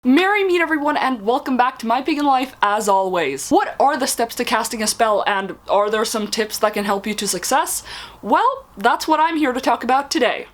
Merry meet everyone and welcome back to My Pagan Life as always. What are the steps to casting a spell and are there some tips that can help you to success? Well, that's what I'm here to talk about today.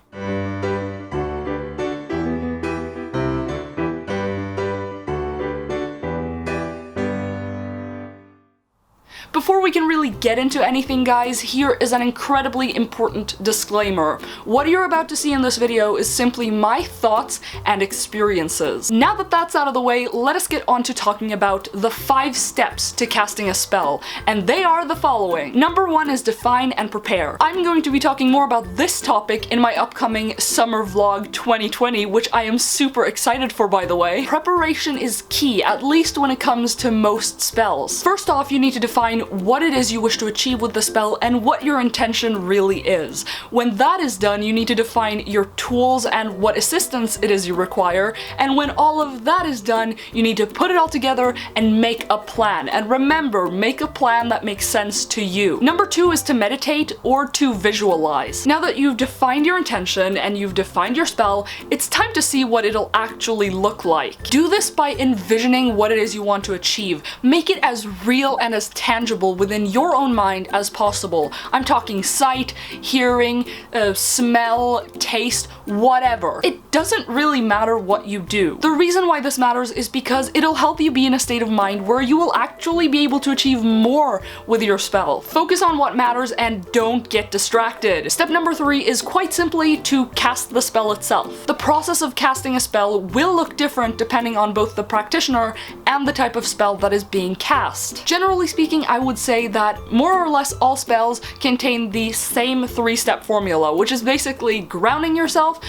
Before we can really get into anything, guys, here is an incredibly important disclaimer. What you're about to see in this video is simply my thoughts and experiences. Now that that's out of the way, let us get on to talking about the 5 steps to casting a spell, and they are the following. Number 1 is define and prepare. I'm going to be talking more about this topic in my upcoming summer vlog 2020, which I am super excited for, by the way. Preparation is key, at least when it comes to most spells. First off, you need to define what it is you wish to achieve with the spell and what your intention really is. When that is done, you need to define your tools and what assistance it is you require, and when all of that is done, you need to put it all together and make a plan. And remember, make a plan that makes sense to you. Number 2 is to meditate or to visualize. Now that you've defined your intention and you've defined your spell, it's time to see what it'll actually look like. Do this by envisioning what it is you want to achieve. Make it as real and as tangible within your own mind as possible. I'm talking sight, hearing, smell, taste, whatever. It doesn't really matter what you do. The reason why this matters is because it'll help you be in a state of mind where you will actually be able to achieve more with your spell. Focus on what matters and don't get distracted. Step number 3 is quite simply to cast the spell itself. The process of casting a spell will look different depending on both the practitioner and the type of spell that is being cast. Generally speaking, I would say that more or less all spells contain the same 3-step formula, which is basically grounding yourself,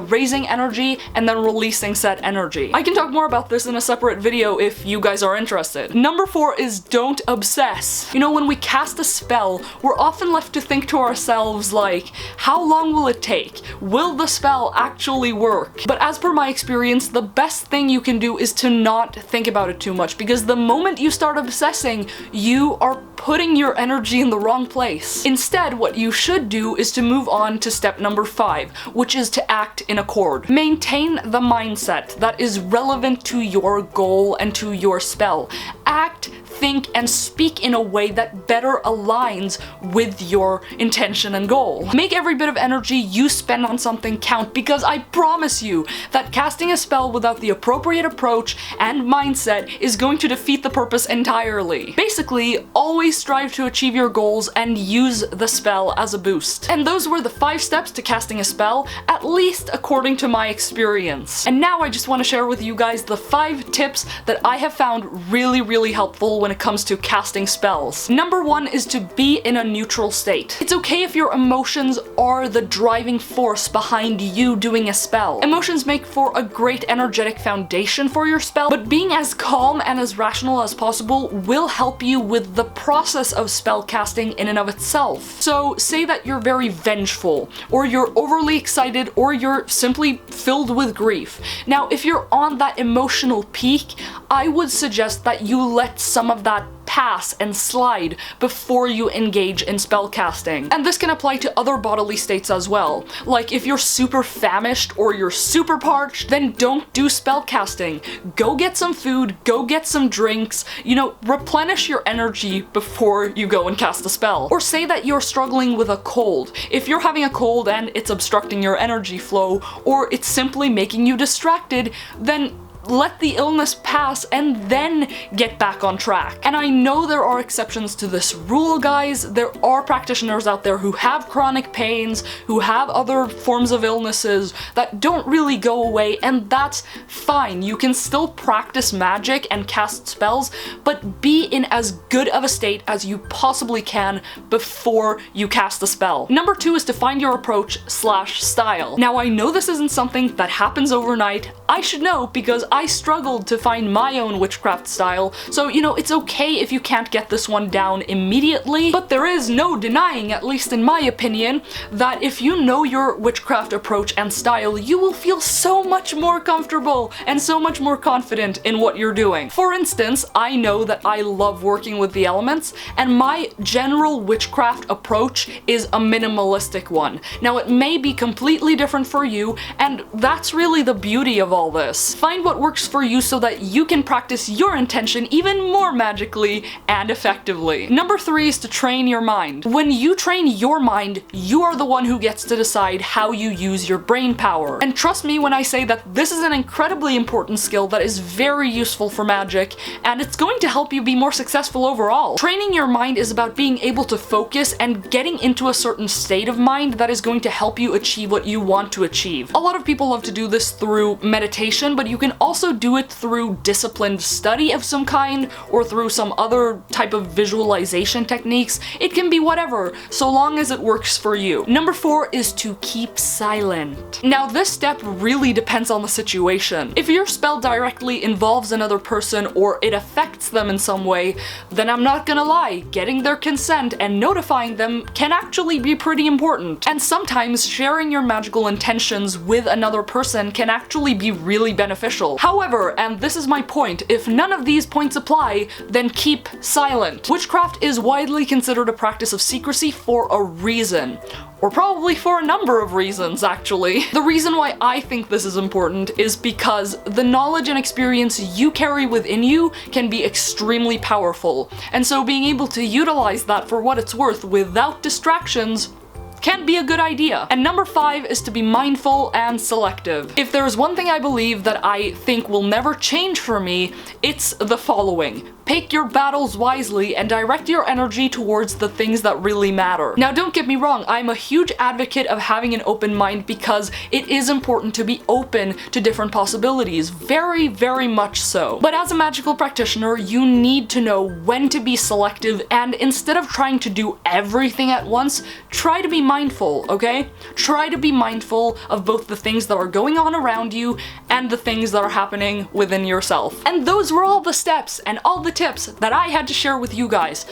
raising energy, and then releasing said energy. I can talk more about this in a separate video if you guys are interested. Number 4 is don't obsess. You know, when we cast a spell, we're often left to think to ourselves like, how long will it take? Will the spell actually work? But as per my experience, the best thing you can do is to not think about it too much, because the moment you start obsessing, you are putting your energy in the wrong place. Instead, what you should do is to move on to step number 5, which is to act in accord. Maintain the mindset that is relevant to your goal and to your spell. Act, think, and speak in a way that better aligns with your intention and goal. Make every bit of energy you spend on something count, because I promise you that casting a spell without the appropriate approach and mindset is going to defeat the purpose entirely. Basically, always strive to achieve your goals and use the spell as a boost. And those were the 5 steps to casting a spell, at least according to my experience. And now I just want to share with you guys the 5 tips that I have found really helpful when it comes to casting spells. Number 1 is to be in a neutral state. It's okay if your emotions are the driving force behind you doing a spell. Emotions make for a great energetic foundation for your spell, but being as calm and as rational as possible will help you with the process of spell casting in and of itself. So say that you're very vengeful, or you're overly excited, or you're simply filled with grief. Now, if you're on that emotional peak, I would suggest that you let some of that pass and slide before you engage in spell casting. And this can apply to other bodily states as well. Like if you're super famished or you're super parched, then don't do spell casting. Go get some food, go get some drinks, you know, replenish your energy before you go and cast a spell. Or say that you're struggling with a cold. If you're having a cold and it's obstructing your energy flow, or it's simply making you distracted, then let the illness pass and then get back on track. And I know there are exceptions to this rule, guys. There are practitioners out there who have chronic pains, who have other forms of illnesses that don't really go away, and that's fine. You can still practice magic and cast spells, but be in as good of a state as you possibly can before you cast a spell. Number 2 is to find your approach/style. Now, I know this isn't something that happens overnight. I should know because I struggled to find my own witchcraft style, so you know, it's okay if you can't get this one down immediately, but there is no denying, at least in my opinion, that if you know your witchcraft approach and style, you will feel so much more comfortable and so much more confident in what you're doing. For instance, I know that I love working with the elements, and my general witchcraft approach is a minimalistic one. Now, it may be completely different for you, and that's really the beauty of all this. Find what works for you so that you can practice your intention even more magically and effectively. Number 3 is to train your mind. When you train your mind, you are the one who gets to decide how you use your brain power. And trust me when I say that this is an incredibly important skill that is very useful for Magick, and it's going to help you be more successful overall. Training your mind is about being able to focus and getting into a certain state of mind that is going to help you achieve what you want to achieve. A lot of people love to do this through meditation, but you can also do it through disciplined study of some kind, or through some other type of visualization techniques. It can be whatever, so long as it works for you. Number 4 is to keep silent. Now this step really depends on the situation. If your spell directly involves another person or it affects them in some way, then I'm not gonna lie, getting their consent and notifying them can actually be pretty important. And sometimes sharing your magical intentions with another person can actually be really beneficial. However, and this is my point, if none of these points apply, then keep silent. Witchcraft is widely considered a practice of secrecy for a reason. Or probably for a number of reasons, actually. The reason why I think this is important is because the knowledge and experience you carry within you can be extremely powerful, and so being able to utilize that for what it's worth without distractions can be a good idea. And number 5 is to be mindful and selective. If there's one thing I believe that I think will never change for me, it's the following. Pick your battles wisely and direct your energy towards the things that really matter. Now don't get me wrong, I'm a huge advocate of having an open mind because it is important to be open to different possibilities, very, very much so. But as a magical practitioner, you need to know when to be selective, and instead of trying to do everything at once, try to be mindful, okay? Try to be mindful of both the things that are going on around you and the things that are happening within yourself. And those were all the steps and all the tips that I had to share with you guys.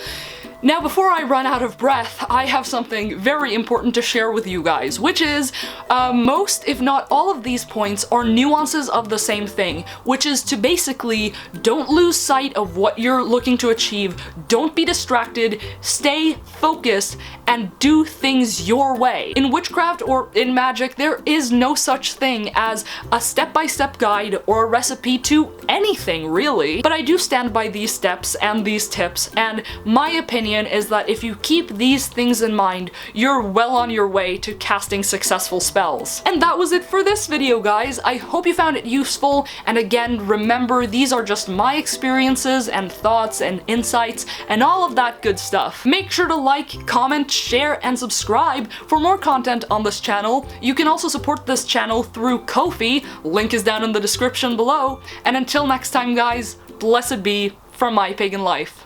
Now, before I run out of breath, I have something very important to share with you guys, which is most, if not all of these points are nuances of the same thing, which is to basically don't lose sight of what you're looking to achieve, don't be distracted, stay focused, and do things your way. In witchcraft or in Magick, there is no such thing as a step-by-step guide or a recipe to anything, really. But I do stand by these steps and these tips, and my opinion is that if you keep these things in mind, you're well on your way to casting successful spells. And that was it for this video, guys. I hope you found it useful, and again, remember, these are just my experiences and thoughts and insights and all of that good stuff. Make sure to like, comment, share, and subscribe for more content on this channel. You can also support this channel through Ko-fi, link is down in the description below, and until next time, guys, blessed be from My Pagan Life.